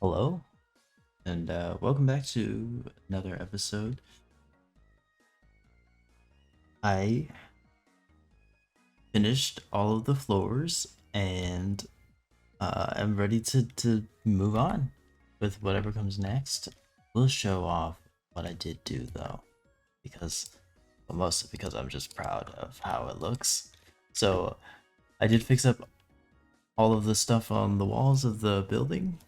Hello, and welcome back to another episode. I finished all of the floors and I'm ready to move on with whatever comes next. We'll show off what I did do though, because well, mostly because I'm just proud of how it looks. So I did fix up all of the stuff on the walls of the building.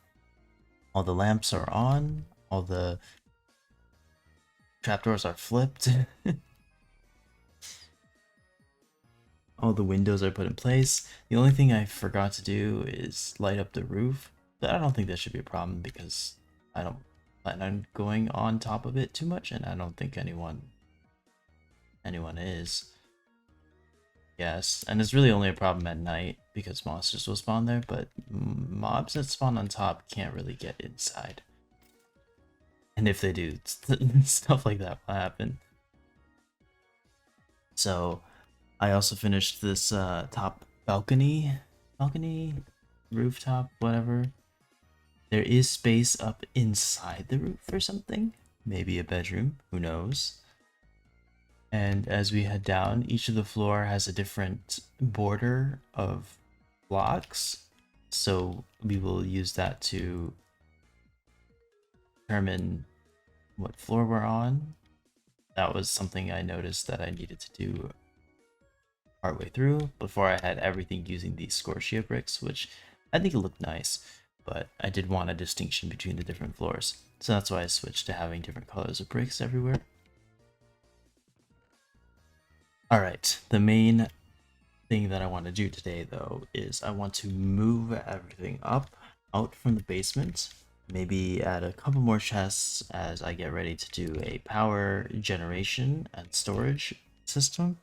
All the lamps are on, all the trapdoors are flipped. All the windows are put in place. The only thing I forgot to do is light up the roof, but I don't think that should be a problem because I don't plan on going on top of it too much, and I don't think anyone is. Yes, and it's really only a problem at night because monsters will spawn there, but mobs that spawn on top can't really get inside. And if they do, stuff like that will happen. So I also finished this top balcony, rooftop, whatever. There is space up inside the roof or something. Maybe a bedroom, who knows. And as we head down, each of the floor has a different border of blocks. So we will use that to determine what floor we're on. That was something I noticed that I needed to do partway through before I had everything using these scorchia bricks, which I think it looked nice, but I did want a distinction between the different floors. So that's why I switched to having different colors of bricks everywhere. Alright, the main thing that I want to do today though is I want to move everything up out from the basement, maybe add a couple more chests as I get ready to do a power generation and storage system.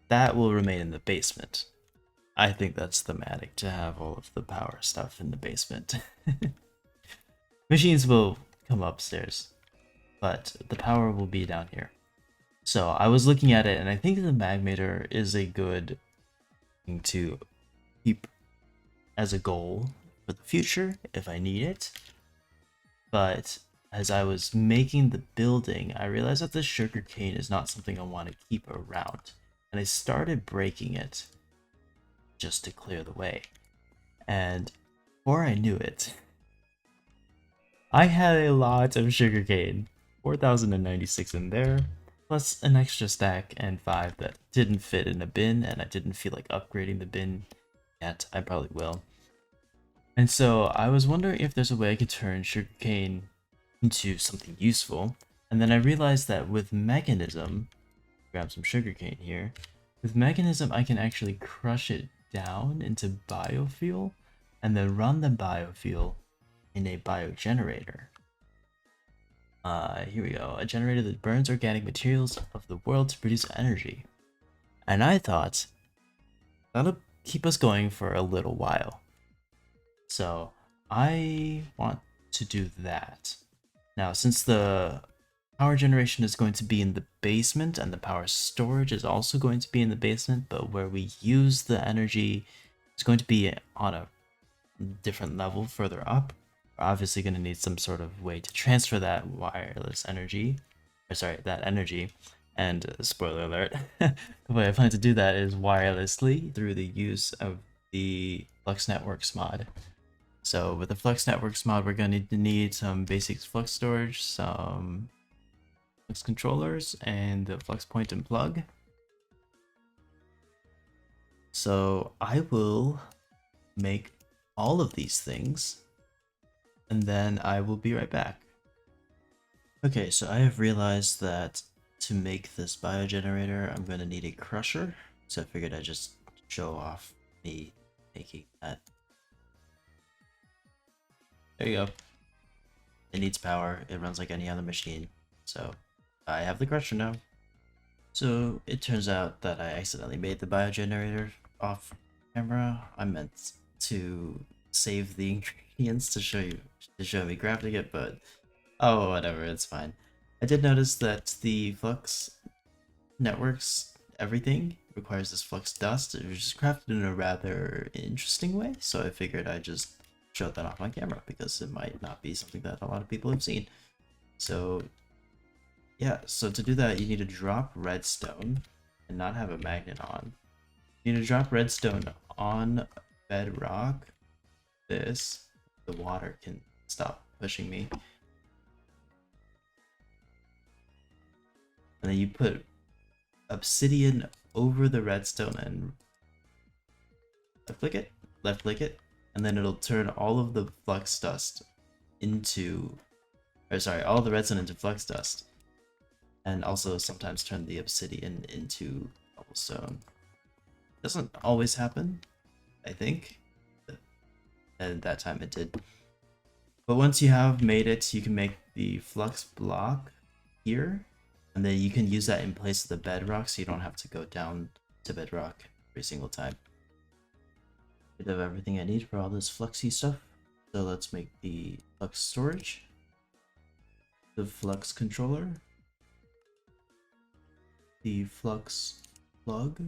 That will remain in the basement. I think that's thematic to have all of the power stuff in the basement. Machines will come upstairs, but the power will be down here. So I was looking at it and I think the magmator is a good thing to keep as a goal for the future if I need it. But as I was making the building, I realized that the sugarcane is not something I want to keep around. And I started breaking it just to clear the way. And before I knew it, I had a lot of sugarcane. 4,096 in there, plus an extra stack and 5 that didn't fit in a bin, and I didn't feel like upgrading the bin yet. I probably will. And so I was wondering if there's a way I could turn sugarcane into something useful. And then I realized that with mechanism, grab some sugarcane here, with mechanism I can actually crush it down into biofuel and then run the biofuel in a biogenerator. Here we go. A generator that burns organic materials of the world to produce energy. And I thought that'll keep us going for a little while. So I want to do that. Now, since the power generation is going to be in the basement and the power storage is also going to be in the basement, but where we use the energy is going to be on a different level further up. We're obviously going to need some sort of way to transfer that wireless energy, or sorry, that energy. And spoiler alert, the way I plan to do that is wirelessly through the use of the Flux Networks mod. So with the Flux Networks mod, we're going to need some basic flux storage, some flux controllers, and the flux point and plug. So I will make all of these things and then I will be right back. Okay, so I have realized that to make this biogenerator, I'm going to need a crusher. So I figured I'd just show off me making that. There you go. It needs power. It runs like any other machine. So I have the crusher now. So it turns out that I accidentally made the biogenerator off camera. I meant to save the ingredients to show me crafting it, but oh, whatever, it's fine. I did notice that the Flux Networks everything requires this flux dust. It was just crafted in a rather interesting way, so I figured I'd just show that off on camera because it might not be something that a lot of people have seen. So yeah, so to do that, you need to drop redstone and not have a magnet on. You need to drop redstone on bedrock. This, the water can stop pushing me. And then you put obsidian over the redstone and left click it, and then it'll turn all of the flux dust into, or sorry, all the redstone into flux dust, and also sometimes turn the obsidian into cobblestone. Doesn't always happen, I think. At that time it did. But once you have made it, you can make the flux block here, and then you can use that in place of the bedrock so you don't have to go down to bedrock every single time. Bit of everything I need for all this fluxy stuff. So let's make the flux storage, the flux controller, the flux plug,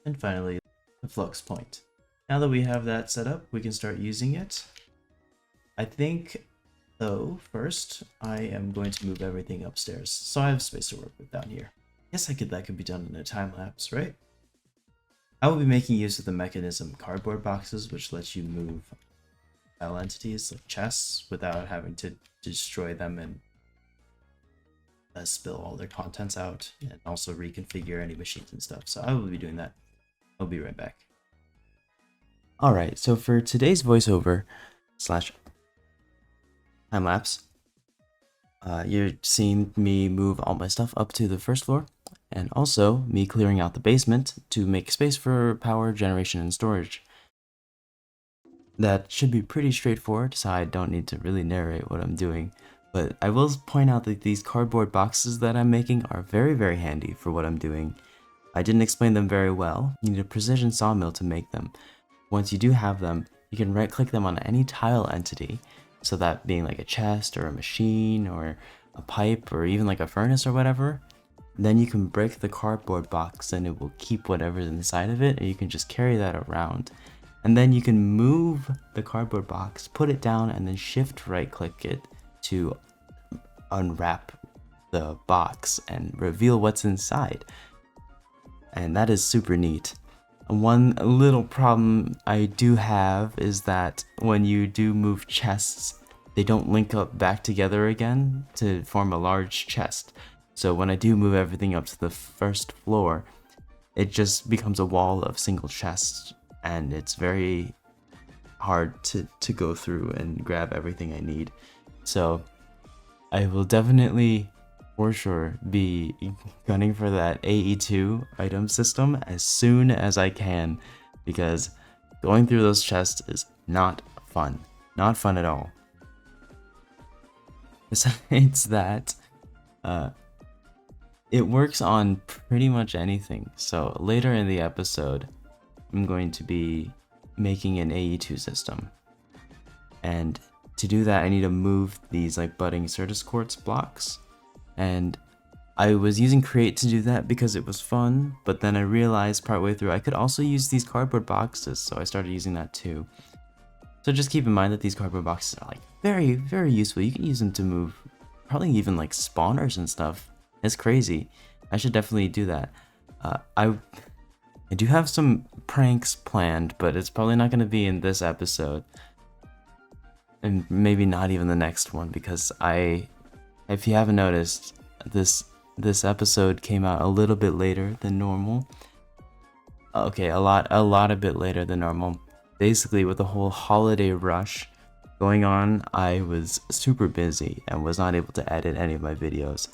and finally the flux point. Now that we have that set up, we can start using it. I think, though, first I am going to move everything upstairs, so I have space to work with down here. I guess that could be done in a time lapse, right? I will be making use of the mechanism cardboard boxes, which lets you move file entities like chests without having to destroy them and spill all their contents out, and also reconfigure any machines and stuff. So I will be doing that. I'll be right back. Alright, so for today's voiceover slash time lapse, you're seeing me move all my stuff up to the first floor, and also me clearing out the basement to make space for power generation and storage. That should be pretty straightforward, so I don't need to really narrate what I'm doing. But I will point out that these cardboard boxes that I'm making are very, very handy for what I'm doing. I didn't explain them very well. You need a precision sawmill to make them. Once you do have them, you can right-click them on any tile entity, so that being like a chest or a machine or a pipe or even like a furnace or whatever. Then you can break the cardboard box and it will keep whatever's inside of it, and you can just carry that around. And then you can move the cardboard box, put it down, and then shift right-click it to unwrap the box and reveal what's inside. And that is super neat. One little problem I do have is that when you do move chests, they don't link up back together again to form a large chest. So when I do move everything up to the first floor, it just becomes a wall of single chests, and it's very hard to go through and grab everything I need. So I will definitely, for sure, be gunning for that AE2 item system as soon as I can, because going through those chests is not fun. Not fun at all. Besides that, it works on pretty much anything. So later in the episode, I'm going to be making an AE2 system. And to do that, I need to move these like budding Certus quartz blocks. And I was using Create to do that because it was fun, but then I realized partway through I could also use these cardboard boxes, so I started using that too. So just keep in mind that these cardboard boxes are like very, very useful. You can use them to move probably even like spawners and stuff. It's crazy. I should definitely do that. I do have some pranks planned, but it's probably not going to be in this episode. And maybe not even the next one, because if you haven't noticed, this episode came out a little bit later than normal. Okay, a lot a bit later than normal. Basically, with the whole holiday rush going on, I was super busy and was not able to edit any of my videos.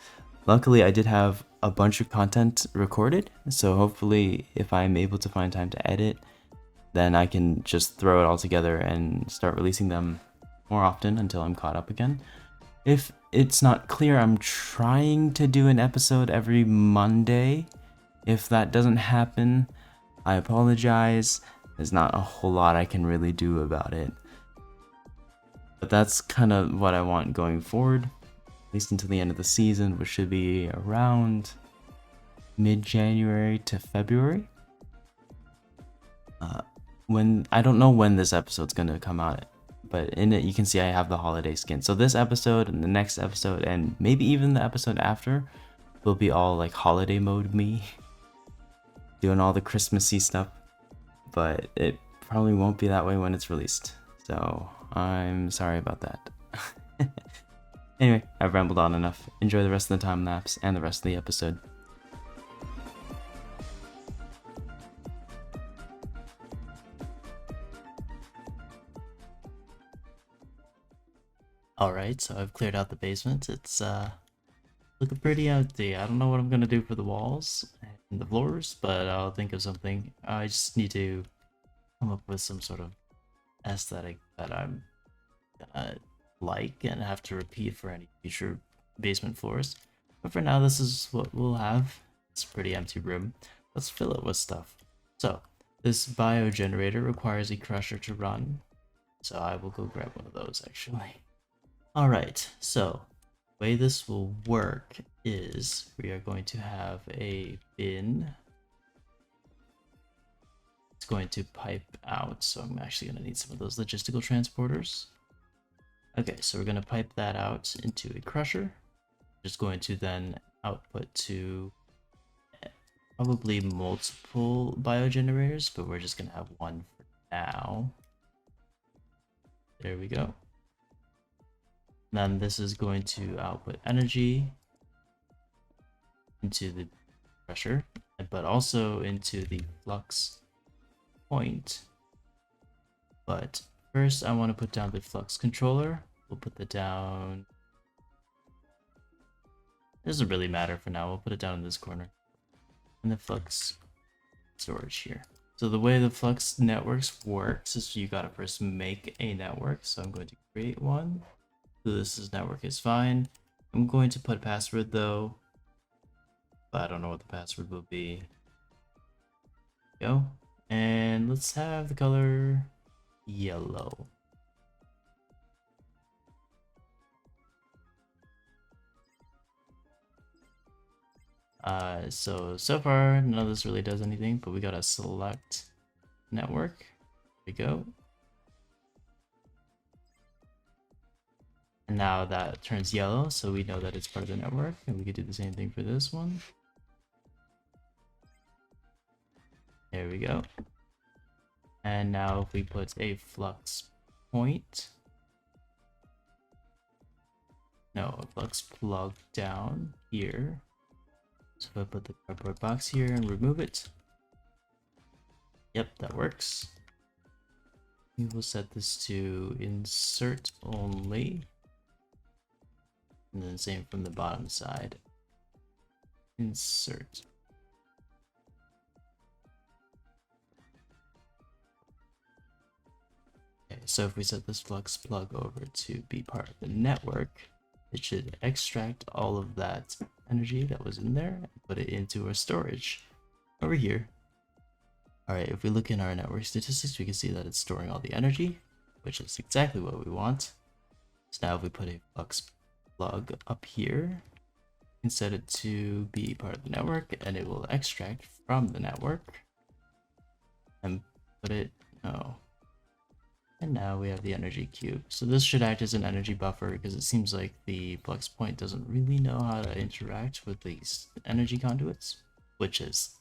Luckily, I did have a bunch of content recorded, so hopefully if I'm able to find time to edit, then I can just throw it all together and start releasing them more often until I'm caught up again. If it's not clear, I'm trying to do an episode every Monday. If that doesn't happen, I apologize. There's not a whole lot I can really do about it. But that's kind of what I want going forward, at least until the end of the season, which should be around mid-January to February. when I don't know when this episode's gonna come out, but in it you can see I have the holiday skin. So this episode and the next episode and maybe even the episode after will be all like holiday mode me doing all the Christmassy stuff, but it probably won't be that way when it's released. So I'm sorry about that. Anyway, I've rambled on enough. Enjoy the rest of the time lapse and the rest of the episode. Alright, so I've cleared out the basement. It's looking pretty empty. I don't know what I'm gonna do for the walls and the floors, but I'll think of something. I just need to come up with some sort of aesthetic that I'm gonna like and have to repeat for any future basement floors. But for now, this is what we'll have. It's a pretty empty room. Let's fill it with stuff. So, this biogenerator requires a crusher to run. So I will go grab one of those actually. Alright, so the way this will work is we are going to have a bin. It's going to pipe out, so I'm actually going to need some of those logistical transporters. Okay, so we're going to pipe that out into a crusher. Just going to then output to probably multiple biogenerators, but we're just going to have one for now. There we go. Then this is going to output energy into the crusher, but also into the flux point. But first I want to put down the flux controller. We'll put that down. It doesn't really matter for now. We'll put it down in this corner. And the flux storage here. So the way the flux networks works is you gotta first make a network. So I'm going to create one. So this network is fine. I'm going to put a password though, but I don't know what the password will be. Go. And let's have the color yellow. So far none of this really does anything, but we gotta select network. There we go. And now that turns yellow, so we know that it's part of the network, and we could do the same thing for this one. There we go. And now if we put a flux point, no, a flux plug down here. So if I put the cardboard box here and remove it, yep, that works. We will set this to insert only. And then same from the bottom side. Insert. Okay, so if we set this flux plug over to be part of the network, it should extract all of that energy that was in there and put it into our storage over here. Alright, if we look in our network statistics, we can see that it's storing all the energy, which is exactly what we want. So now if we put a flux plug up here, we can set it to be part of the network, and it will extract from the network and put it, no. And now we have the energy cube. So this should act as an energy buffer because it seems like the flux point doesn't really know how to interact with these energy conduits, which is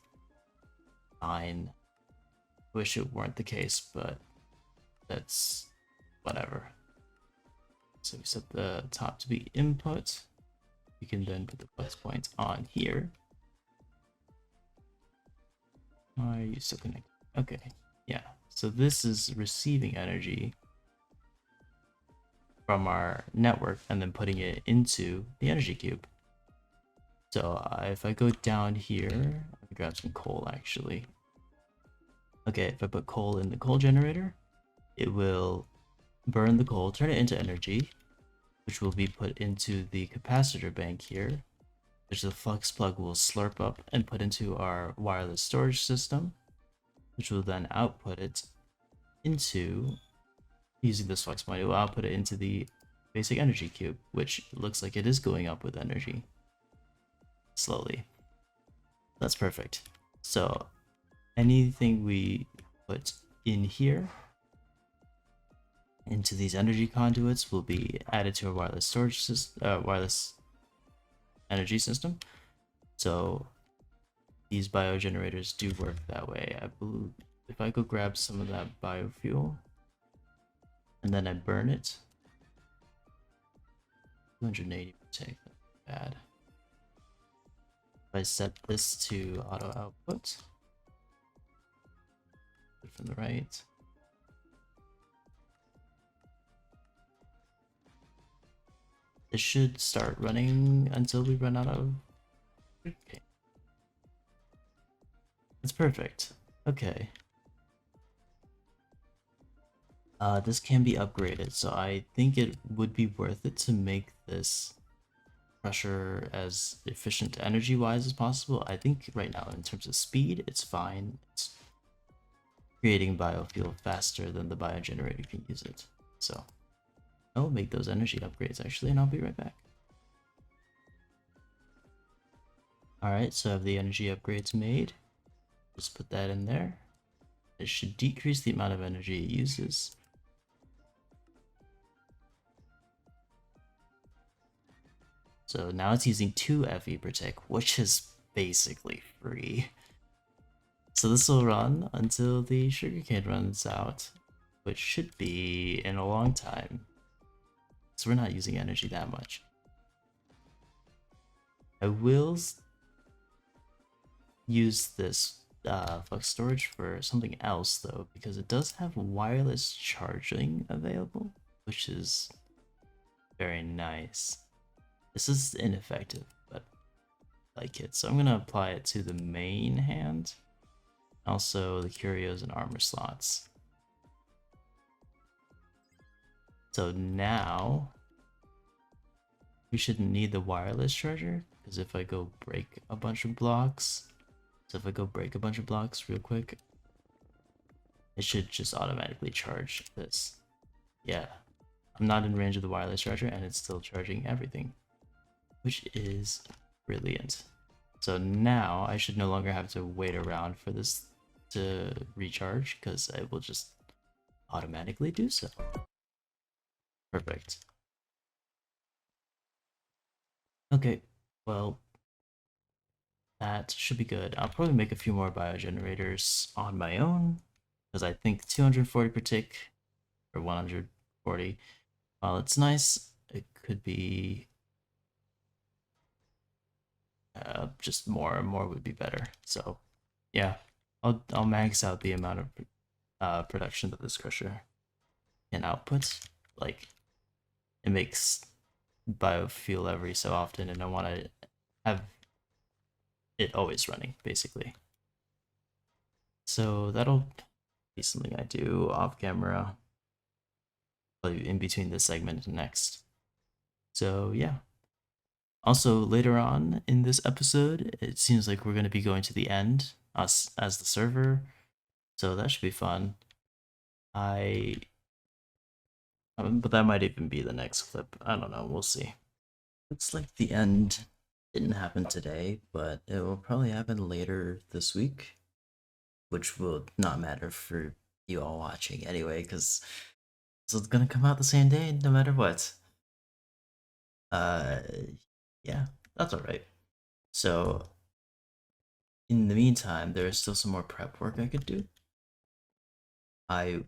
fine. Wish it weren't the case, but that's whatever. So we set the top to be input. We can then put the flux point on here. Are you still connected? Okay, yeah. So this is receiving energy from our network and then putting it into the energy cube. So if I go down here, let me grab some coal actually. Okay, if I put coal in the coal generator, it will burn the coal, turn it into energy, which will be put into the capacitor bank here, which the flux plug will slurp up and put into our wireless storage system, which will then output it into, using this flux point, it will output it into the basic energy cube, which looks like it is going up with energy slowly. That's perfect. So anything we put in here, into these energy conduits, will be added to a wireless storage system, wireless energy system. So these biogenerators do work that way. I believe if I go grab some of that biofuel and then I burn it, 280 per take, that's bad. If I set this to auto output from the right, it should start running until we run out of. Okay. It's perfect. Okay. This can be upgraded, so I think it would be worth it to make this crusher as efficient energy-wise as possible. I think right now, in terms of speed, it's fine. It's creating biofuel faster than the biogenerator can use it. So I'll make those energy upgrades actually, and I'll be right back. Alright, so I have the energy upgrades made. Just put that in there. It should decrease the amount of energy it uses. So now it's using 2 FE per tick, which is basically free. So this will run until the sugarcane runs out, which should be in a long time. So we're not using energy that much. I will use this flux storage for something else though, because it does have wireless charging available, which is very nice. This is ineffective, but I like it. So I'm gonna apply it to the main hand, also the curios and armor slots. So now we shouldn't need the wireless charger, because if I go break a bunch of blocks, real quick, it should just automatically charge this. Yeah, I'm not in range of the wireless charger and it's still charging everything, which is brilliant. So now I should no longer have to wait around for this to recharge, because it will just automatically do so. Perfect. Okay, well, that should be good. I'll probably make a few more biogenerators on my own, because I think 240 per tick, or 140, while it's nice, it could be just more and more would be better. So yeah, I'll max out the amount of production that this crusher can output. Like, it makes biofuel every so often, and I want to have it always running, basically. So that'll be something I do off camera, in between this segment and next. So yeah. Also, later on in this episode, it seems like we're going to be going to the end, us as the server, so that should be fun. But that might even be the next clip. I don't know, we'll see. Looks like the end didn't happen today, but it will probably happen later this week, which will not matter for you all watching anyway, because it's gonna come out the same day no matter what. Uh, yeah, that's alright. So, in the meantime, there is still some more prep work I could do. I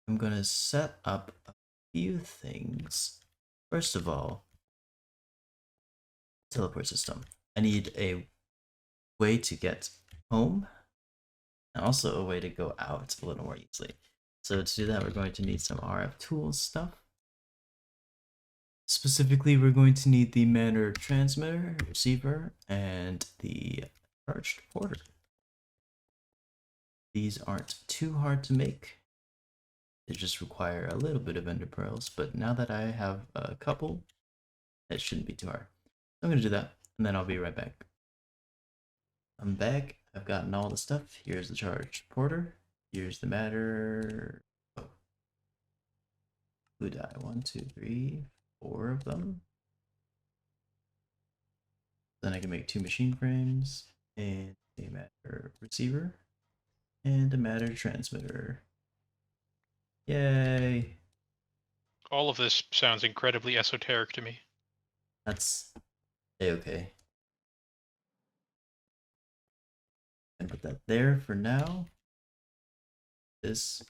am gonna set up a few things. First of all, teleport system. I need a way to get home, and also a way to go out a little more easily. So to do that, we're going to need some RF tools stuff. Specifically, we're going to need the matter transmitter, receiver, and the charged porter. These aren't too hard to make. They just require a little bit of ender pearls, but now that I have a couple, it shouldn't be too hard. I'm gonna do that, and then I'll be right back. I'm back. I've gotten all the stuff. Here's the charged porter. Here's the matter. Oh. Blue dye. 1, 2, 3, 4 of them. Then I can make 2 machine frames, and a matter receiver, and a matter transmitter. Yay! All of this sounds incredibly esoteric to me. That's okay. And put that there for now. This,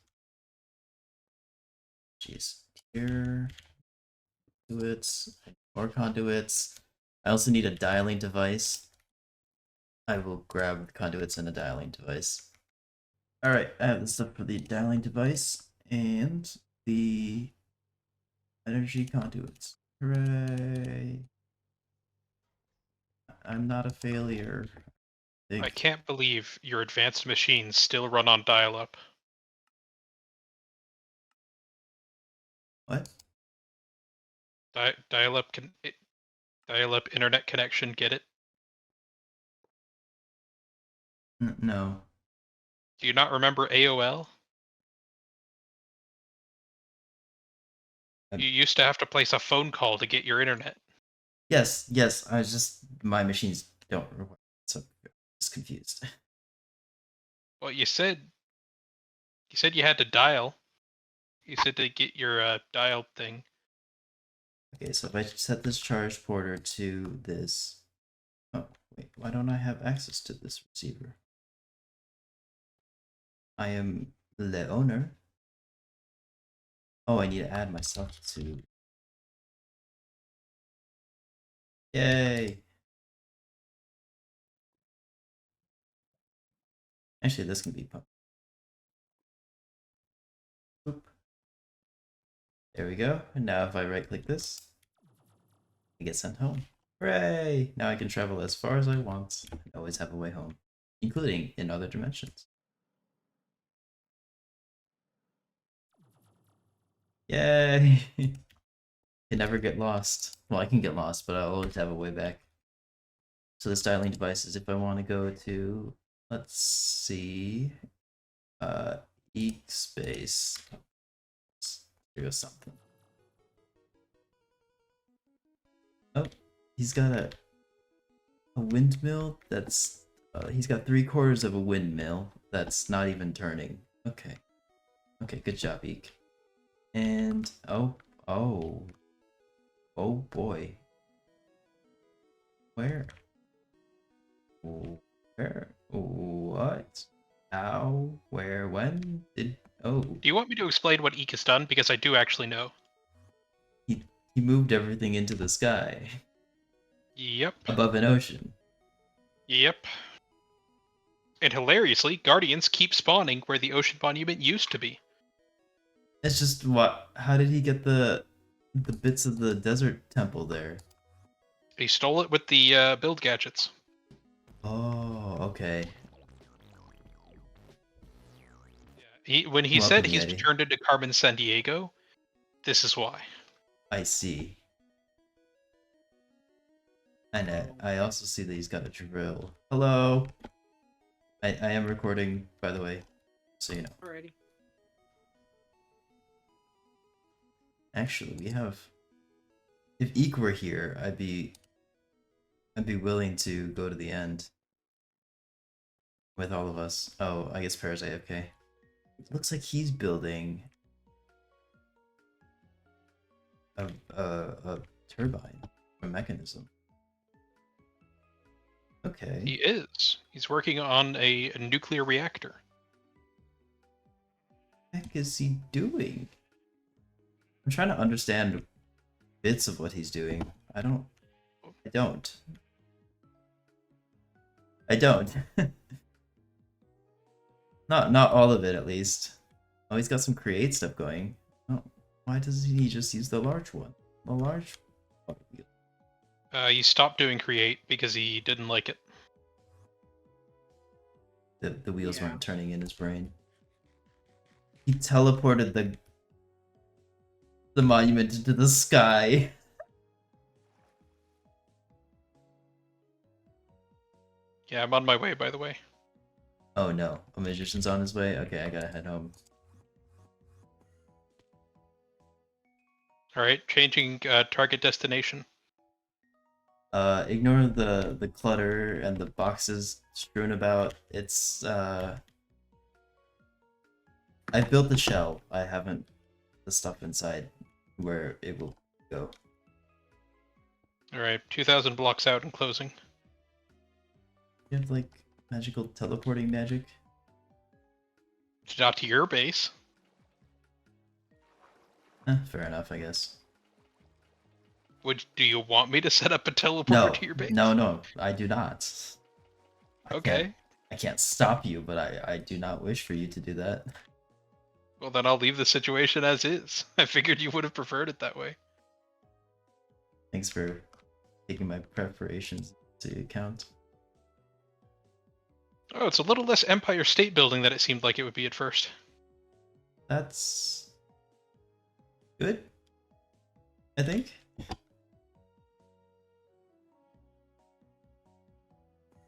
jeez, here, conduits, more conduits. I also need a dialing device. I will grab conduits and a dialing device. Alright, I have the stuff for the dialing device and the energy conduits. Hooray! I'm not a failure. I Think. can't believe your advanced machines still run on dial-up. What? Dial-up dial-up internet connection. Get it? No. Do you not remember AOL? I- You used to have to place a phone call to get your internet. yes, yes. I was just my machines don't require, so I'm just confused. Well, you said you had to dial. You said to get your dial thing. Okay, so if I set this charge porter to this. Oh, wait, why don't I have access to this receiver? I am the owner. Oh, I need to add myself to. Yay! Actually, this can be pumped. Boop. There we go. And now if I right click this, I get sent home. Hooray! Now I can travel as far as I want and always have a way home, including in other dimensions. Yay! Can never get lost. Well, I can get lost, but I'll always have a way back. So the styling device is if I want to go to, let's see, eek space. Here goes something. Oh, he's got a windmill that's, he's got 3/4 of a windmill that's not even turning. Okay. Okay, good job, Eek. And, oh boy. Where? Where? What? How? Where? When? Did? Oh, Do you want me to explain what Eek has done? Because I do actually know. he he moved everything into the sky Yep. above an ocean. Yep. And hilariously, guardians keep spawning where the ocean monument used to be. It's just what? How did he get the bits of the desert temple there? He stole it with the build gadgets. Oh, okay. When he said Welcome, he's Yeti. returned into Carmen Sandiego, this is why. I see. And I also see that he's got a drill. Hello. I am recording, by the way, so you know. Alrighty. Actually, we have. If Eek were here, I'd be willing to go to the end with all of us. Oh, I guess Pear's AFK. It looks like he's building a turbine, a mechanism. He Okay. is. He's working on a nuclear reactor. What the heck is he doing? I'm trying to understand bits of what he's doing. I don't. I don't. I don't. Not all of it, at least. Oh, he's got some create stuff going. Oh, why does he just use the large one? The large. He stopped doing create because he didn't like it. The wheels Yeah. weren't turning in his brain. He teleported the monument into the sky. Yeah, I'm on my way, by the way. Oh no, a magician's on his way. Okay, I gotta head home. Alright, changing target destination. Ignore the clutter and the boxes strewn about. It's I built the shell. I haven't the stuff inside where it will go. Alright, 2,000 blocks out and closing. You have like magical teleporting magic? Not to your base. Fair enough, I guess. Do you want me to set up a teleporter No, to your base? no, I do not. I can't. Okay. I can't stop you, but I do not wish for you to do that. Well, then I'll leave the situation as is. I figured you would have preferred it that way. Thanks for taking my preparations into account. Oh, it's a little less Empire State Building than it seemed like it would be at first. That's good, I think.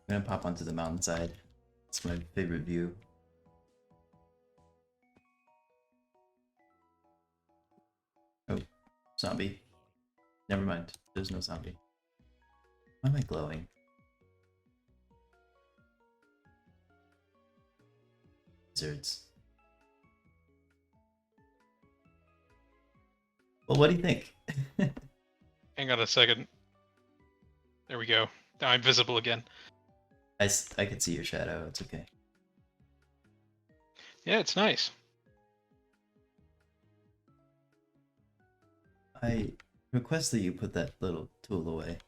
I'm gonna pop onto the mountainside. It's my favorite view. Oh, zombie. Never mind. There's no zombie. Why am I glowing? Lizards. Well, what do you think? Hang on a second. There we go. Now I'm visible again. I can see your shadow. It's okay. Yeah, it's nice. I request that you put that little tool away.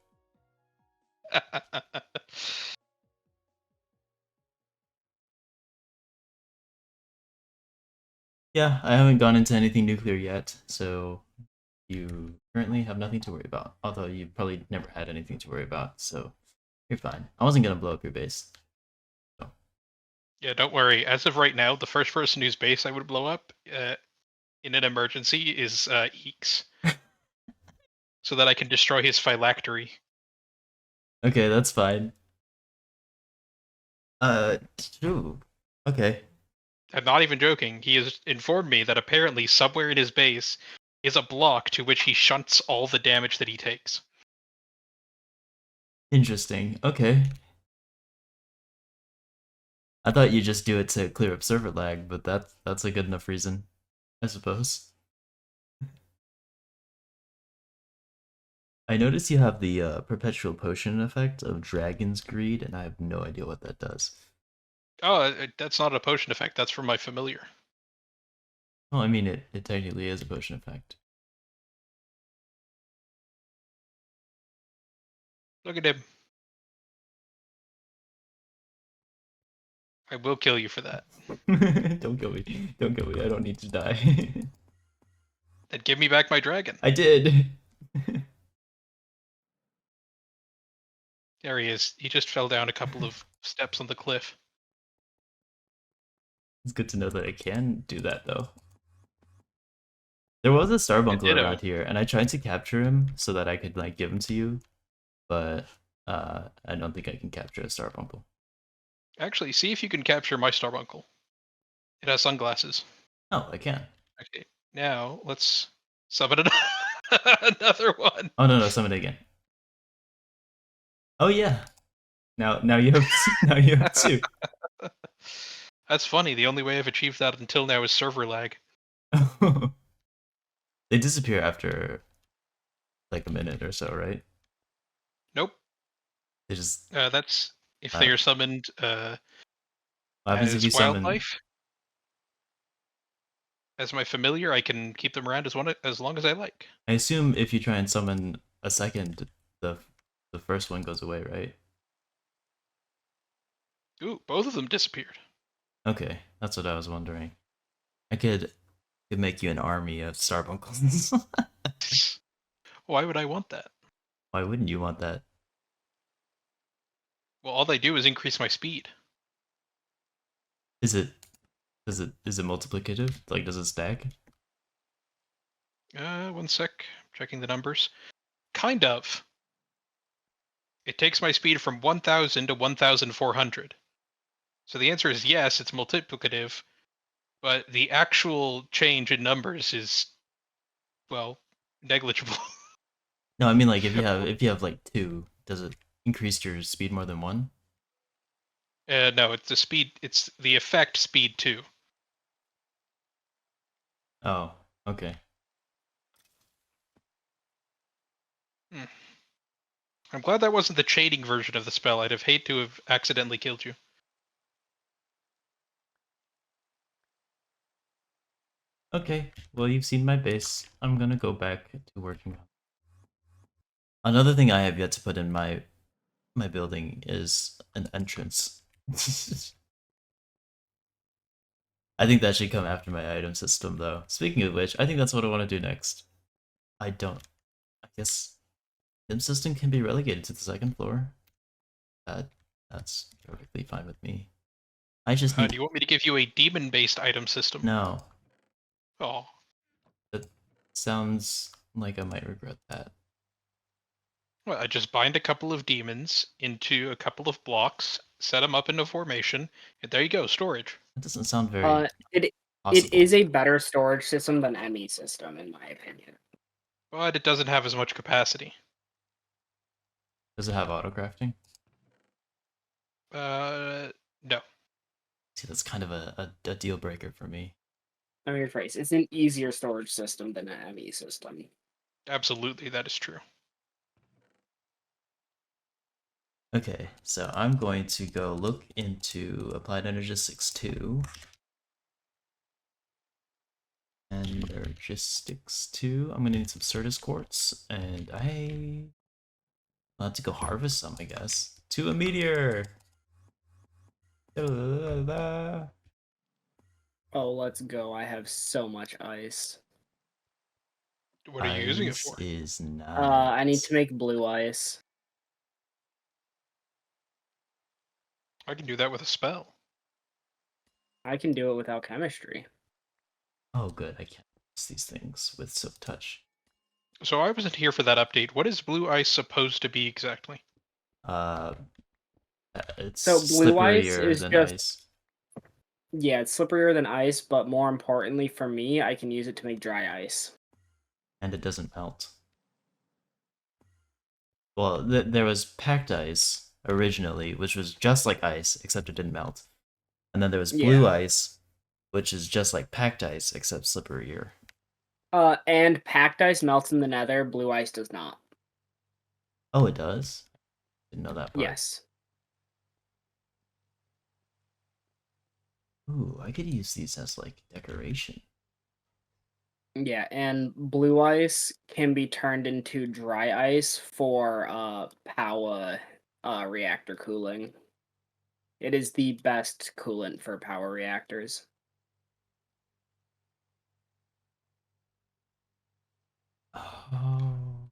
Yeah, I haven't gone into anything nuclear yet, so you currently have nothing to worry about. Although you probably never had anything to worry about, so you're fine. I wasn't gonna blow up your base. So. Yeah, don't worry. As of right now, the first person whose base I would blow up in an emergency is Eeks. So that I can destroy his phylactery. Okay, that's fine. Ooh. Okay. I'm not even joking. He has informed me that apparently somewhere in his base is a block to which he shunts all the damage that he takes. Interesting. Okay. I thought you just do it to clear up server lag, but that's a good enough reason, I suppose. I notice you have the perpetual potion effect of Dragon's Greed, and I have no idea what that does. Oh, that's not a potion effect. That's from my familiar. Well, I mean, it technically is a potion effect. Look at him. I will kill you for that. Don't kill me. Don't kill me. I don't need to die. Then give me back my dragon. I did. There he is. He just fell down a couple of steps on the cliff. It's good to know that I can do that, though. There was a Starbuncle Ditto. around here, and I tried to capture him so that I could like give him to you, but I don't think I can capture a Starbuncle. Actually, see if you can capture my Starbuncle. It has sunglasses. Oh, I can. Okay, now let's summon another one. Oh no, summon it again. Oh yeah. Now you have now you have two. That's funny. The only way I've achieved that until now is server lag. They disappear after like a minute or so, right? Nope. They just That's if they are summoned what happens if as you summon? wildlife. As my familiar, I can keep them around as long as I like. I assume if you try and summon a second, the first one goes away, right? Ooh, both of them disappeared. Okay, that's what I was wondering. I could make you an army of Starbunkles. Why would I want that? Why wouldn't you want that? Well, all they do is increase my speed. Is it is it multiplicative? Like does it stack? 1 sec. Checking the numbers. Kind of. It takes my speed from 1,000 to 1,400. So the answer is yes, it's multiplicative, but the actual change in numbers is, well, negligible. No, I mean like if you have like two, does it increase your speed more than one? No, it's the effect speed 2. Oh, okay. Hmm. I'm glad that wasn't the chaining version of the spell. I'd have hate to have accidentally killed you. Okay, well, you've seen my base. I'm gonna go back to working on. Another thing I have yet to put in my building is an entrance. I think that should come after my item system, though. Speaking of which, I think that's what I want to do next. I don't. I guess item system can be relegated to the second floor. That that's perfectly fine with me. I just Do need you want me to give you a demon-based item system? no. Oh, That sounds like I might regret that. well, I just bind a couple of demons into a couple of blocks, set them up into formation, and there you go, storage. That doesn't sound Uh, very it it possible. is a better storage system than ME system, in my opinion. But it doesn't have as much capacity. Does it have autocrafting? No. See, that's kind of a deal breaker for me. Let me rephrase. It's an easier storage system than an ME system. Absolutely, that is true. Okay, so I'm going to go look into Applied Energistics 2. Energistics 2. I'm gonna need some Certus quartz, and I'll have to go harvest some, I guess. To a meteor! Oh, let's go. I have so much ice. What are you using it Ice for? is I need nice. to make blue ice. I can do that with a spell. I can do it without chemistry. Oh, good. I can't use these things with Silk Touch. So I wasn't here for that update. What is blue ice supposed to be exactly? Uh, it's So blue ice slipperier is than just, ice, yeah, it's slipperier than ice, but more importantly for me, I can use it to make dry ice. and it doesn't melt. Well, there was packed ice originally, which was just like ice, except it didn't melt. And then there was blue Yeah. ice, which is just like packed ice, except slipperier. And packed ice melts in the nether, blue ice does not. Oh, it does? Didn't know that part. Yes. Ooh, I could use these as like decoration. Yeah, and blue ice can be turned into dry ice for power reactor cooling. It is the best coolant for power reactors. Oh,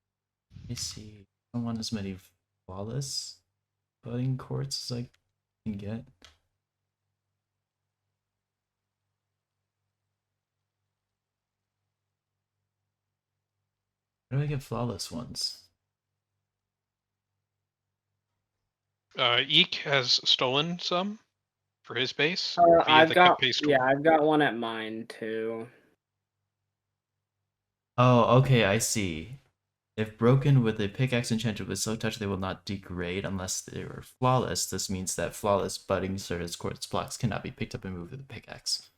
I see. I want as many flawless budding quartz as I can get. How do I get flawless ones? Eek has stolen some for his base via I've the got paste yeah, tool. I've got one at mine too. Oh, okay, I see. If broken with a pickaxe enchanted with Silk Touch, they will not degrade unless they are flawless. This means that flawless budding Certus quartz blocks cannot be picked up and moved with a pickaxe.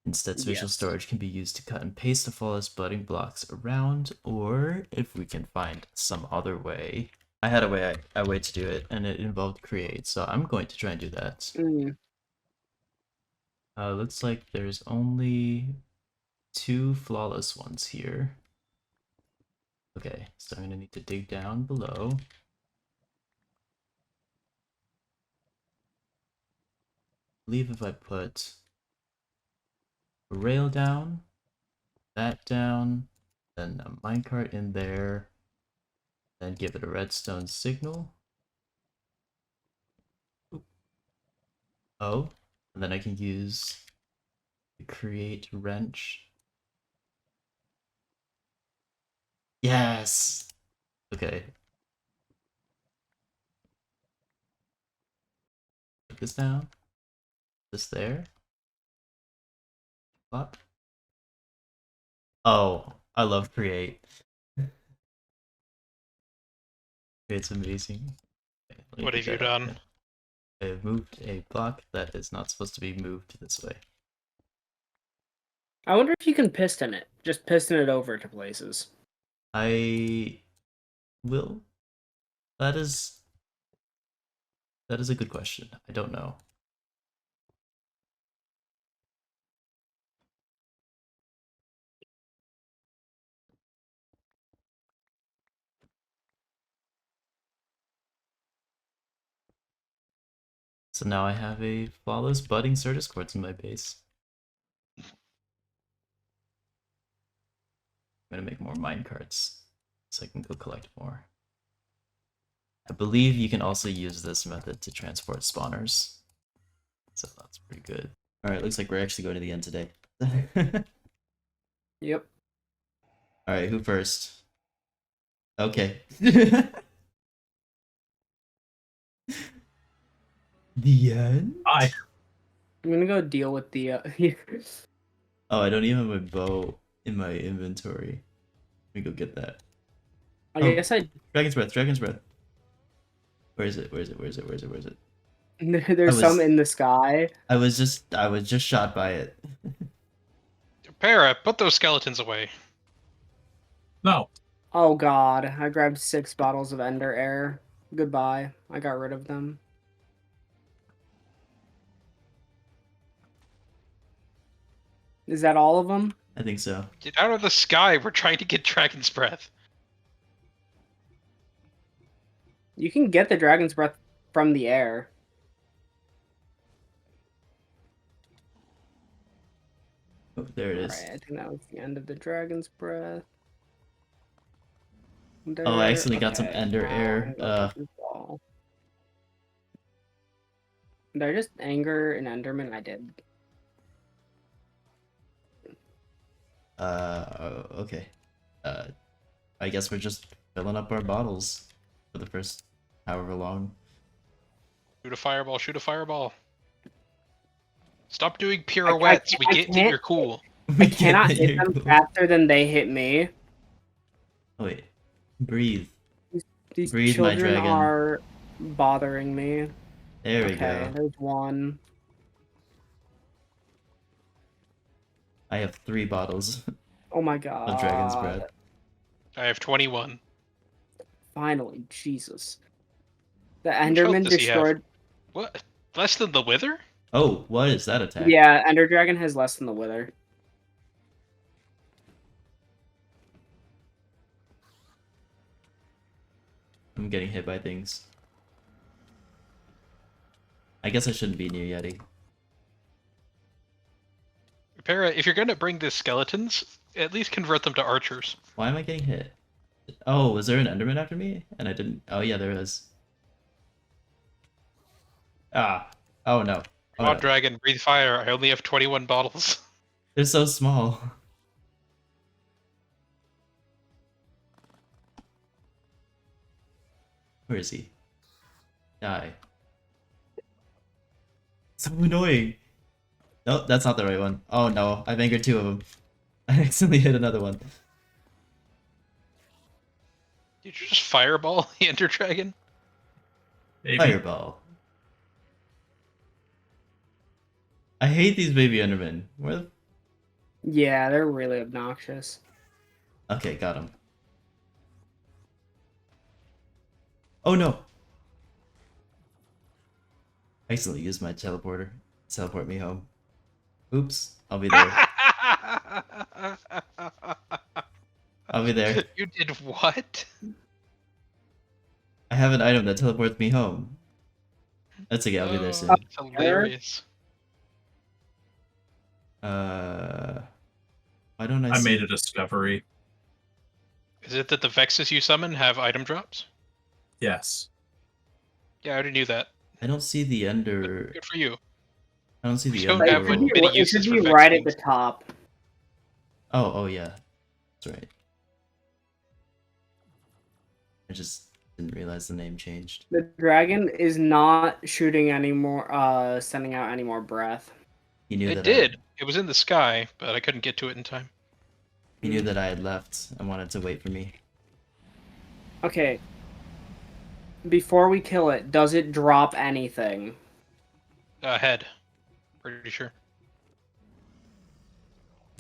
Instead, spatial Yes. storage can be used to cut and paste the flawless budding blocks around, or if we can find some other way. I had a way to do it, and it involved create, so I'm going to try and do that. Mm. Looks like there's only 2 flawless ones here. Okay, so I'm gonna need to dig down below. I believe if I put a rail down, that down, then a minecart in there, then give it a redstone signal. Oop. Oh, and then I can use the create wrench. Yes! Okay. Put this down. This there. Plop. Oh, I love create. It's amazing. Okay, let me What pick have you that up done? again. I've moved a block that is not supposed to be moved this way. I wonder if you can piston it. Just piston it over to places. I will. That is a good question. I don't know. So now I have a flawless budding Certus quartz in my base. I'm gonna make more minecarts so I can go collect more. I believe you can also use this method to transport spawners. So that's pretty good. Alright, looks like we're actually going to the end today. Yep. Alright, who first? Okay. The end? Bye. I'm gonna go deal with the. Oh, I don't even have my bow in my inventory. Let me go get that. I Oh. guess I. Dragon's breath, dragon's breath. Where is it? Where is it? Where is it? Where is it? Where is it? There's was- some in the sky. I was just shot by it. Para, put those skeletons away. No. Oh god, I grabbed 6 bottles of Ender Air. Goodbye. I got rid of them. Is that all of them? I think so. Get out of the sky. We're trying to get Dragon's Breath. You can get the Dragon's Breath from the air. Oh, there it is. Alright, I think that was the end of the Dragon's Breath. Oh, I actually got some Ender now Air. I'm gonna go to the wall. Did I just anger an Enderman? I did. Okay. I guess we're just filling up our bottles for the first however long. Shoot a fireball, shoot a fireball. Stop doing pirouettes. We get that you're cool. I cannot hit them faster than they hit me. Oh, wait. Breathe. These Breathe, my children dragon. are bothering me. There we Okay, go. there's one. I have 3 bottles Oh my god. of Dragon's Breath. I have 21. Finally, Jesus. The much health Enderman does he have? destroyed. What? Less than the Wither? Oh, what is that attack? Yeah, Ender Dragon has less than the Wither. I'm getting hit by things. I guess I shouldn't be near Yeti. Para, if you're gonna bring the skeletons, at least convert them to archers. Why am I getting hit? Oh, was there an Enderman after me? And I didn't. Oh, yeah, there is. Ah. Oh, no. Oh, Come on, no. dragon, breathe fire. I only have 21 bottles. They're so small. Where is he? Die. So annoying. No, that's not the right one. Oh no, I've angered 2 of them. I accidentally hit another one. Did you just fireball the Ender Dragon? Maybe. Fireball. I hate these baby Endermen. Where the... Yeah, they're really obnoxious. Okay, got him. Oh no! I accidentally used my teleporter to teleport me home. Oops, I'll be there. I'll be there. You did what? I have an item that teleports me home. That's okay, I'll be there soon. That's hilarious. Why don't I see... made a discovery. Is it that the Vexes you summon have item drops? Yes. Yeah, I already knew that. I don't see the Ender... Good for you. I don't see the We don't Ender... have It many should be, uses for right at Vex the top. Oh yeah. That's right. I just didn't realize the name changed. The dragon is not shooting anymore, sending out any more breath. He knew It that did. It was in the sky, but I couldn't get to it in time. He knew that I had left and wanted to wait for me. Okay. Before we kill it, does it drop anything? Head. Pretty sure.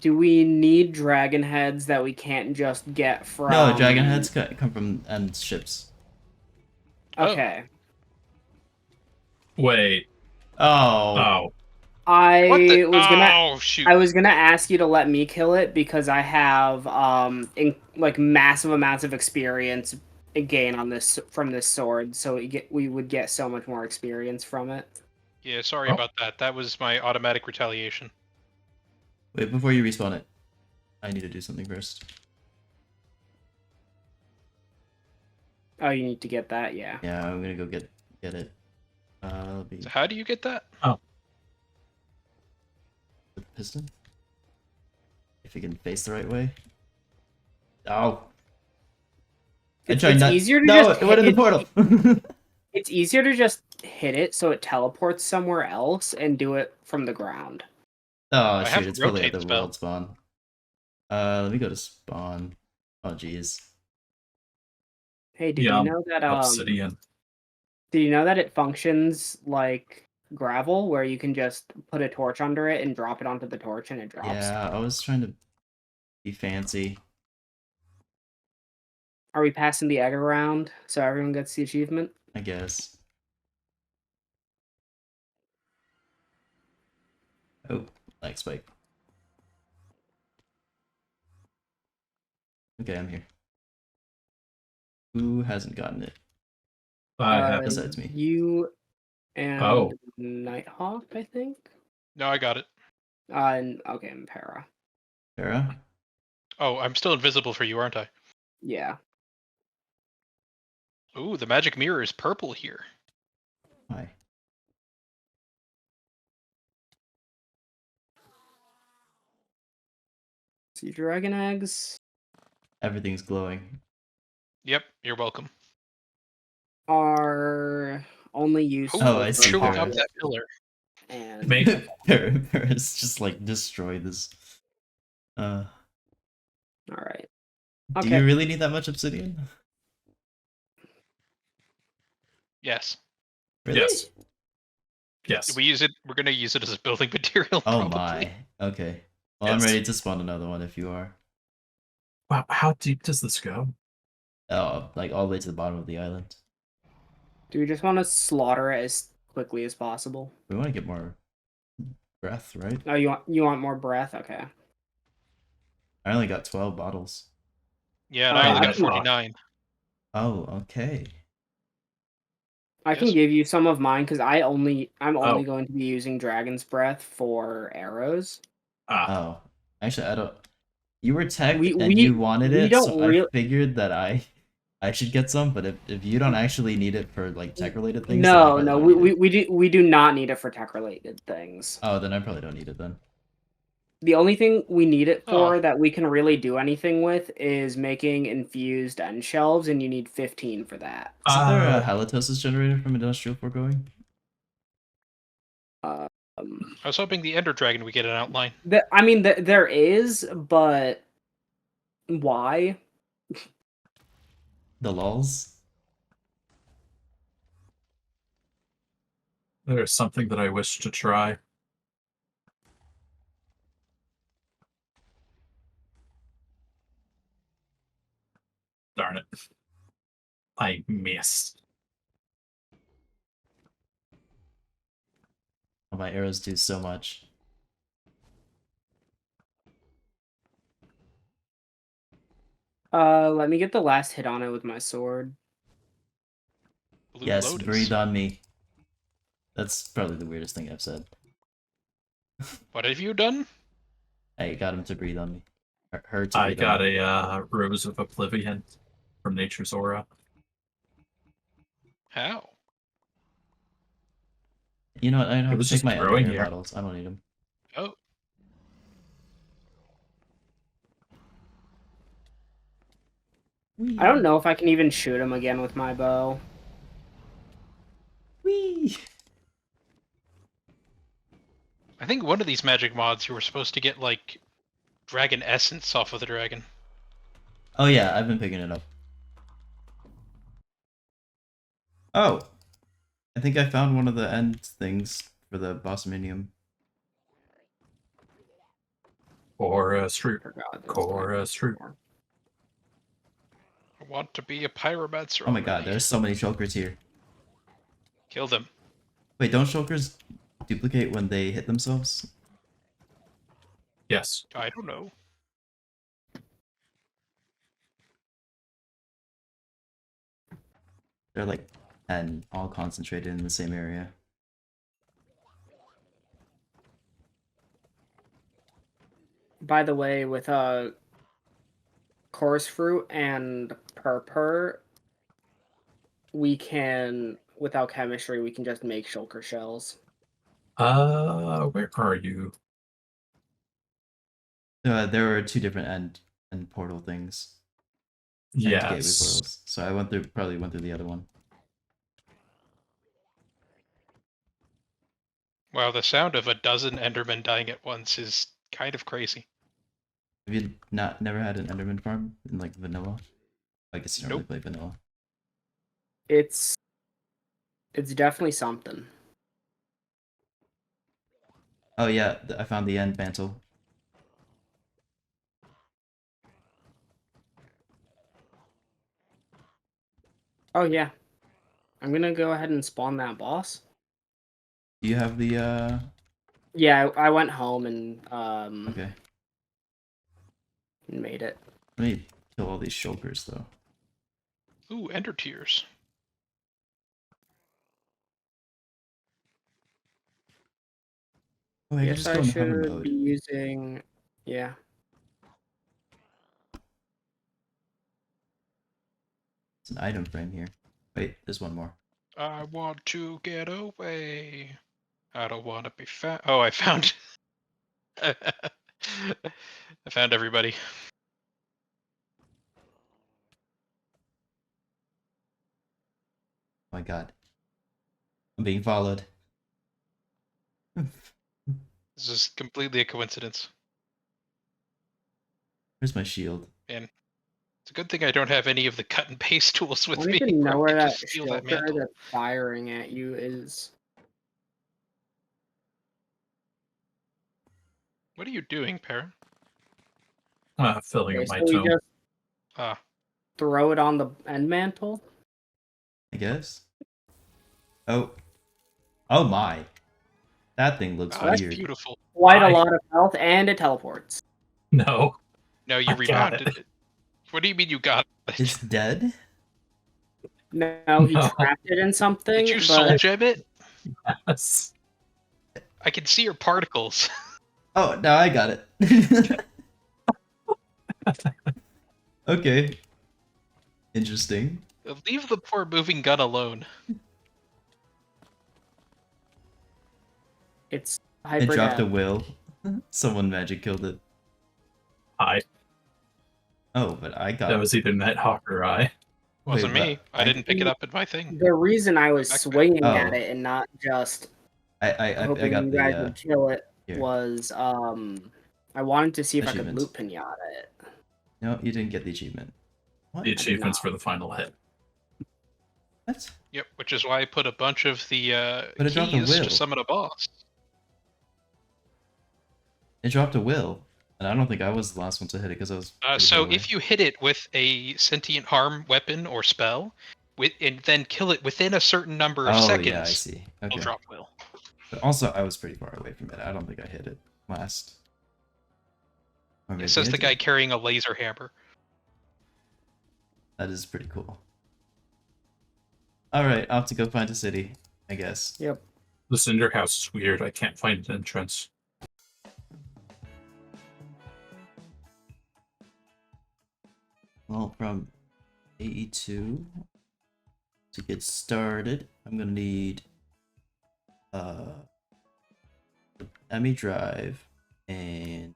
Do we need dragon heads that we can't just get from? No, dragon heads come from end ships. Okay. Wait. Oh. Oh. What the? I was gonna. Oh shoot! I was gonna ask you to let me kill it because I have like massive amounts of experience gain on this from this sword, so we would get so much more experience from it. Yeah, sorry Oh. about that. That was my automatic retaliation. Wait, before you respawn it, I need to do something first. Oh, you need to get that, yeah. Yeah, I'm gonna go get it. So how do you get that? The piston. If you can face the right way. Oh. It's easier to just it went in the portal. It's easier to just hit it so it teleports somewhere else and do it from the ground. Oh I have shoot, it's probably at rotate the spell. world spawn. Let me go to spawn. Oh jeez. Hey, did you know that Obsidian. Did you know that it functions like gravel, where you can just put a torch under it and drop it onto the torch and it drops? Yeah, I was trying to be fancy. Are we passing the egg around so everyone gets the achievement? I guess. Oh, lag spike. Okay, I'm here. Who hasn't gotten it? I have. Besides me. You and Oh. Nighthawk, I think. No, I got it. And okay, and Para. Farah? Oh, I'm still invisible for you, aren't I? Yeah. Ooh, the magic mirror is purple here. Hi. See dragon eggs Everything's glowing. Yep, you're welcome. are only useful. Oh, I see, Chewing Farah. up that pillar. And Farah's just like destroy this. all right. Do Okay. you really need that much obsidian? Yes. Really? Yes. Yes. We use it. We're gonna use it as a building material. Oh probably. my. Okay. Well, Yes. I'm ready to spawn another one if you are. Wow, how deep does this go? Oh, like all the way to the bottom of the island. Do we just want to slaughter it as quickly as possible? We want to get more breath, right? Oh, you want more breath? Okay. I only got 12 bottles. Yeah, and I only I got can- 49. Oh, okay. I can Yes. give you some of mine because I'm only Oh. going to be using dragon's breath for arrows. Oh, actually, I don't. You were tech We- and we- you wanted we it, don't so I figured that I should get some. But if you don't actually need it for like tech related things, then I No, probably no, don't need it. we do not need it for tech related things. Oh, then I probably don't need it then. The only thing we need it for Oh. that we can really do anything with is making infused end shelves, and you need 15 for that. Isn't there a halitosis generator from industrial foregoing? Um, I was hoping the Ender Dragon would get an outline. I mean, there is, but why? The lulls? There's something that I wish to try. Darn it. I missed. Oh, my arrows do so much. Let me get the last hit on it with my sword. Blue Yes, Lotus. breathe on me. That's probably the weirdest thing I've said. What have you done? I got him to breathe on me. Her to I breathe got on me. a Rose of Oblivion from Nature's Aura. How? You know what? I don't have was to take just my growing other here. bottles. I don't need them. Oh, I don't know if I can even shoot him again with my bow. Whee! I think one of these magic mods you were supposed to get like dragon essence off of the dragon. Oh yeah, I've been picking it up. Oh! I think I found one of the end things for the boss minium. Chorus root. Forgot this Chorus root. time. I want to be a pyromancer. Oh my god, already. there's so many shulkers here. Kill them. Wait, don't shulkers duplicate when they hit themselves? Yes. I don't know. They're like 10, all concentrated in the same area. By the way, with chorus fruit and purpur, we can, without chemistry, we can just make shulker shells. Where are you? There were two different end portal things. End gateway Yes. portals. So I probably went through the other one. Wow, the sound of a dozen Endermen dying at once is kind of crazy. Have you never had an Enderman farm in like vanilla? I guess you don't Nope. really play vanilla. It's definitely something. Oh yeah, I found the end mantle. Oh yeah. I'm gonna go ahead and spawn that boss. Do you have the Yeah, I went home and okay. made it. Let me kill all these shulkers though. Ooh, Ender Tears. Oh, I can Guess just I go in hover should mode. be using, yeah. It's an item frame here. Wait, there's one more. I want to get away. I don't want to be found. Oh, I found. I found everybody. Oh my god. I'm being followed. This is completely a coincidence. Where's my shield? And it's a good thing I don't have any of the cut and paste tools I with don't me. even Where know I where could that just steal that shulker mantle. that's firing at you is. What are you doing, Perrin? Filling Okay, up my so we tome. just Ah, throw it on the end mantle. I guess. Oh. Oh my. That thing looks that's weird. beautiful. Quite a Hi. lot of health, and it teleports. No. No, you I got rebounded it. it. What do you mean you got it? It's dead? No, he No. trapped it in something, Did you soul but gem it? Yes. I can see your particles. Oh, now I got it. Okay. Interesting. Leave the poor moving gun alone. it's I hyper dropped a dev. will. Someone magic killed it. Hi. Oh, but I got That was either Nighthawk or I. Wasn't Wait, me. but I didn't pick it up in my thing. The reason I was Backpack. swinging at Oh. it and not just I hoping got you the guys would kill it here. was I wanted to see if I could Achievement. loot pinata it. No, you didn't get the achievement. What? The did achievements not. for the final hit. What? Yep, which is why I put a bunch of the But it dropped a keys will. to summon a boss. It dropped a will. And I don't think I was the last one to hit it because I was. pretty So far away. if you hit it with a sentient harm weapon or spell, and then kill it within a certain number of Oh seconds, yeah, I see. it'll Okay. drop will. But also, I was pretty far away from it. I don't think I hit it last. Or maybe It says I the did. guy carrying a laser hammer. That is pretty cool. Alright, I'll have to go find a city, I guess. Yep. The Cinder House is weird. I can't find an entrance. Well, from AE2 to get started, I'm gonna need ME drive and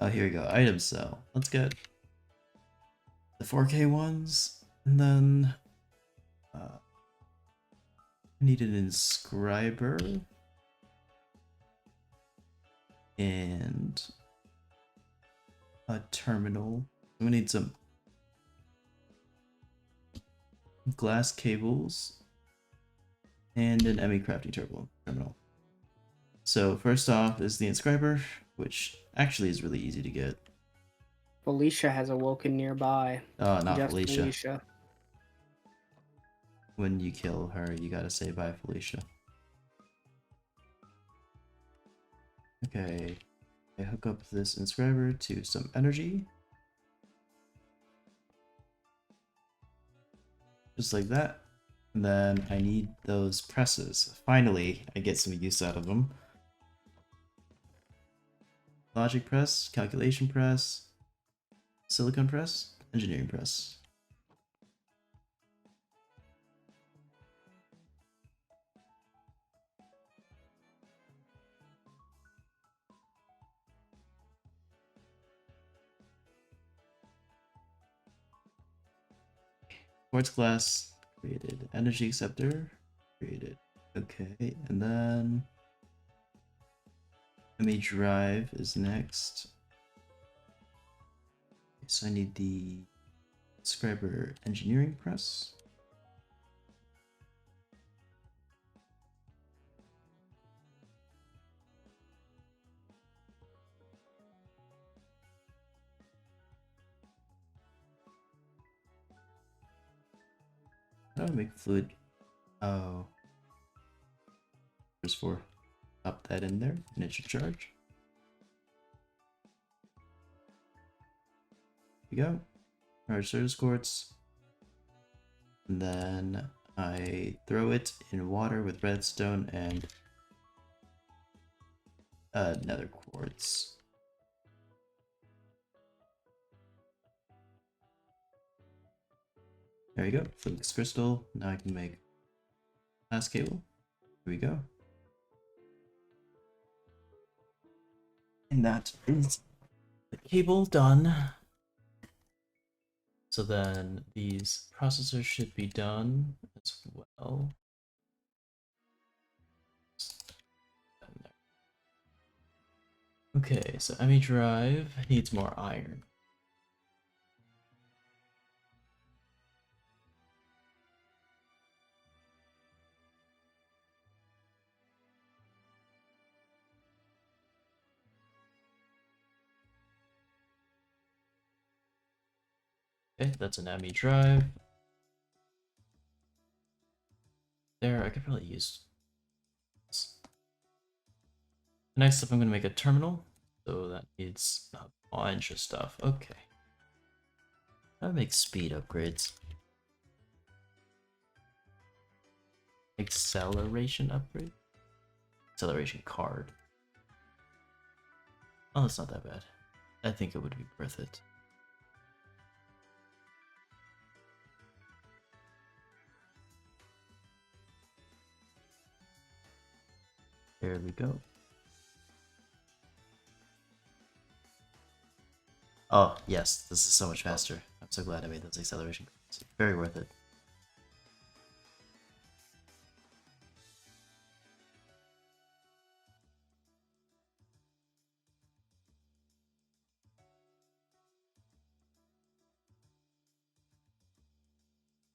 oh, here we go, item cell. Let's get the 4K ones, and then I need an inscriber and a terminal. I'm gonna need some glass cables and an ME crafting terminal. So first off is the inscriber, which actually is really easy to get. Felicia has awoken nearby. Oh, not Just Felicia. Felicia. When you kill her, you gotta say bye, Felicia. Okay, I hook up this inscriber to some energy. Just like that. And then I need those presses. Finally, I get some use out of them. Logic press, calculation press, silicon press, engineering press. Quartz glass created. Energy acceptor created. Okay, and then ME drive is next. So I need the inscriber engineering press. How do I make fluid? Oh, there's 4. Pop that in there, and it should charge. Here we go. Charge surface quartz. And then I throw it in water with redstone and nether quartz. There we go. Flux crystal. Now I can make glass cable. Here we go. And that is the cable done. So then these processors should be done as well. Okay, so ME drive needs more iron. Okay, that's an ME drive. There, I could probably use this. Next up, I'm going to make a terminal. So that needs a bunch of stuff. Okay. How do I make speed upgrades? Acceleration upgrade? Acceleration card. Oh, that's not that bad. I think it would be worth it. There we go. Oh, yes, this is so much faster. I'm so glad I made those acceleration cards. Very worth it.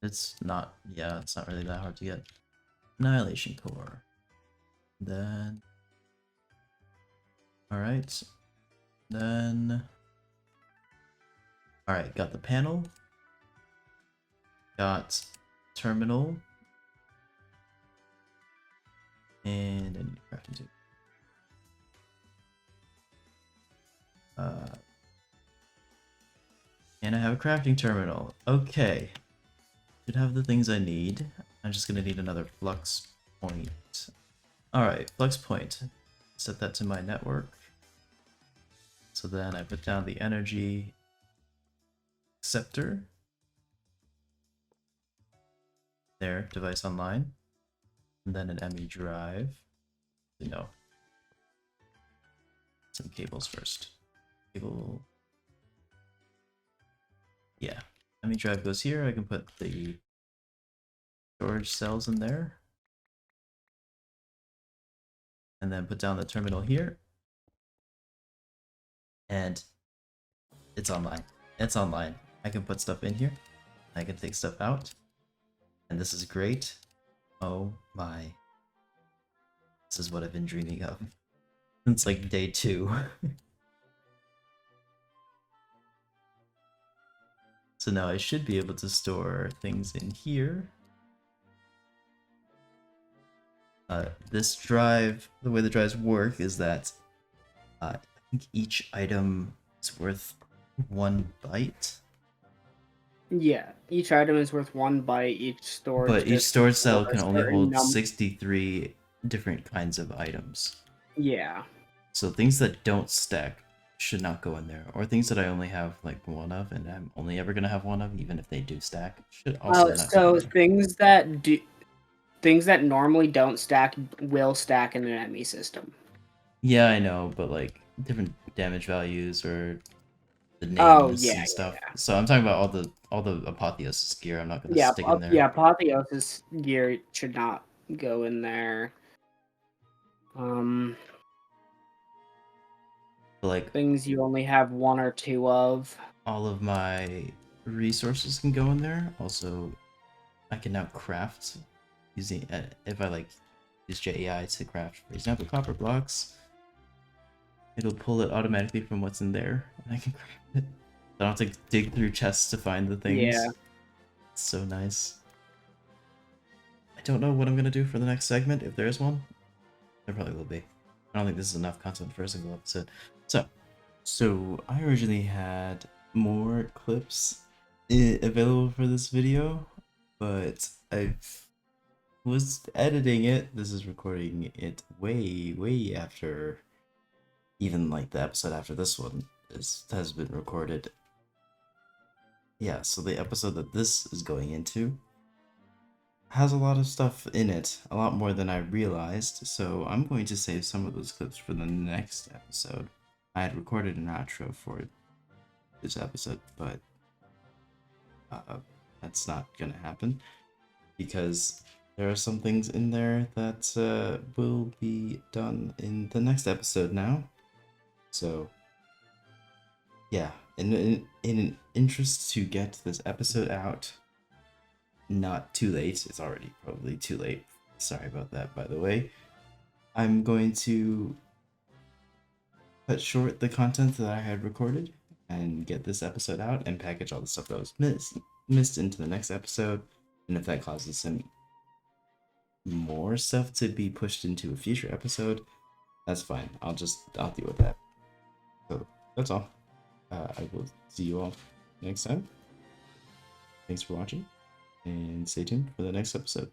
It's not, yeah, it's not really that hard to get. Annihilation core. Then, alright. Then, alright, got the panel. Got terminal. And I need a crafting table. And I have a crafting terminal. Okay. Should have the things I need. I'm just gonna need another flux point. Alright, flux point. Set that to my network. So then I put down the energy acceptor. There, device online. And then an ME drive. No. Some cables first. Cable. Yeah. ME drive goes here. I can put the storage cells in there. And then put down the terminal here. And it's online. It's online. I can put stuff in here. I can take stuff out. And this is great. Oh my. This is what I've been dreaming of. Since like day 2. So now I should be able to store things in here. This drive, the way the drives work is that I think each item is worth 1 byte. Yeah, each item is worth 1 byte. Each storage. But each storage cell store can a only certain hold 63 different kinds of items. Yeah. So things that don't stack should not go in there, or things that I only have like 1 of, and I'm only ever gonna have 1 of, even if they do stack, should also not go So in there. things that normally don't stack will stack in an enemy system. Yeah, I know, but like different damage values or the names Oh, yeah, and stuff. So I'm talking about all the apotheosis gear. I'm not gonna stick in there. Yeah, apotheosis gear should not go in there. Like Things you only have 1 or 2 of. all of my resources can go in there. Also, I can now craft using if I like use JEI to craft, for example, copper blocks. It'll pull it automatically from what's in there, and I can craft it. I don't have to dig through chests to find the things. Yeah. It's so nice. I don't know what I'm gonna do for the next segment, if there is one. There probably will be. I don't think this is enough content for a single episode. So I originally had more clips available for this video, but I was editing it. This is recording it way after even like the episode after this one has been recorded. Yeah, so the episode that this is going into has a lot of stuff in it, a lot more than I realized, so I'm going to save some of those clips for the next episode. I had recorded an outro for this episode, but that's not gonna happen because there are some things in there that will be done in the next episode now. So yeah, in an interest to get this episode out not too late, it's already probably too late, sorry about that by the way, I'm going to cut short the content that I had recorded and get this episode out and package all the stuff that was missed into the next episode. And if that causes some more stuff to be pushed into a future episode, that's fine. I'll deal with that. So that's all. I will see you all next time. Thanks for watching, and stay tuned for the next episode.